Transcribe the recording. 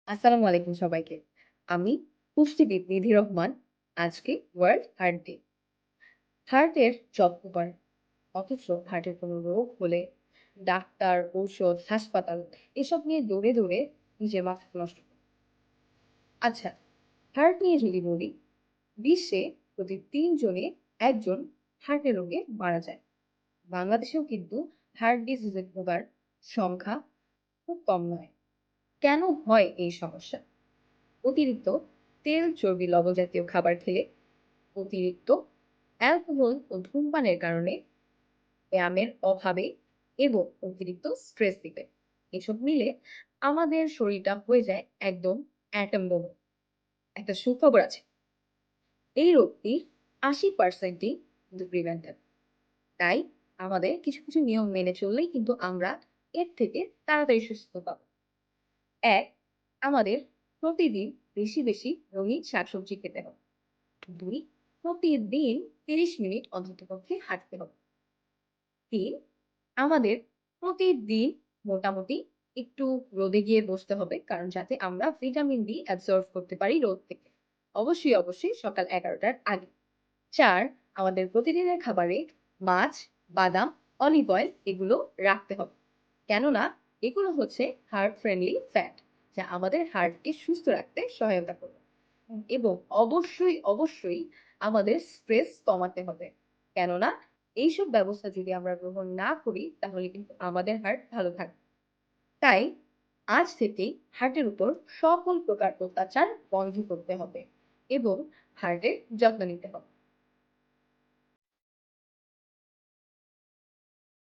আসসালামু আলাইকুম সবাইকে। আমি পুষ্টিবিদ নিধি রহমান। আজকে ওয়ার্ল্ড হার্ট ডে। হার্টের যত্ন করেন। অথচ হার্টের কোনো রোগ হলে ডাক্তার, ঔষধ, হাসপাতাল এসব নিয়ে দৌড়ে নিজের মাথা নষ্ট করেন। আচ্ছা, হার্ট নিয়ে যদি বলি, বিশ্বে প্রতি ৩ জনে ১ জন হার্টের রোগে মারা যায়। বাংলাদেশেও কিন্তু হার্ট ডিজিজের ভোগার সংখ্যা খুব কম নয়। কেন হয় এই সমস্যা? অতিরিক্ত তেল, চর্বি, লবণ জাতীয় খাবার খেলে, অতিরিক্ত অ্যালকোহল ও ধূমপানের কারণে, ব্যায়ামের অভাবে এবং অতিরিক্ত স্ট্রেস দিতে। এসব মিলে আমাদের শরীরটা হয়ে যায় একদম অ্যাটম বোম। একটা সুখবর আছে, এই রোগটি ৮০% ই কিন্তু প্রিভেন্টেড। তাই আমাদের কিছু নিয়ম মেনে চললেই কিন্তু আমরা এর থেকে তাড়াতাড়ি সুস্থ পাবো। ১. আমাদের প্রতিদিন বেশি রঙিন শাকসবজি খেতে হবে। ২. প্রতিদিন ৩০ মিনিট অন্ততপক্ষে হাঁটতে হবে। ৩. আমাদের প্রতিদিন মোটামুটি একটু রোদে গিয়ে বসতে হবে। কারণ যাতে আমরা ভিটামিন ডি অ্যাবসর্ব করতে পারি রোদ থেকে। অবশ্যই সকাল ১১ টার আগে। ৪. আমাদের প্রতিদিনের খাবারে মাছ, বাদাম, অলিভ অয়েল এগুলো রাখতে হবে। কেননা এগুলো হচ্ছে হার্ট ফ্রেন্ডলি ফ্যাট, যা আমাদের হার্টকে সুস্থ রাখতে সহায়তা করবে। এবং অবশ্যই আমাদের স্ট্রেস কমাতে হবে। কেননা এইসব ব্যবস্থা যদি আমরা গ্রহণ না করি তাহলে কিন্তু আমাদের হার্ট ভালো থাকবে। তাই আজ থেকেই হার্টের উপর সকল প্রকার অত্যাচার বন্ধ করতে হবে এবং হার্টের যত্ন নিতে হবে।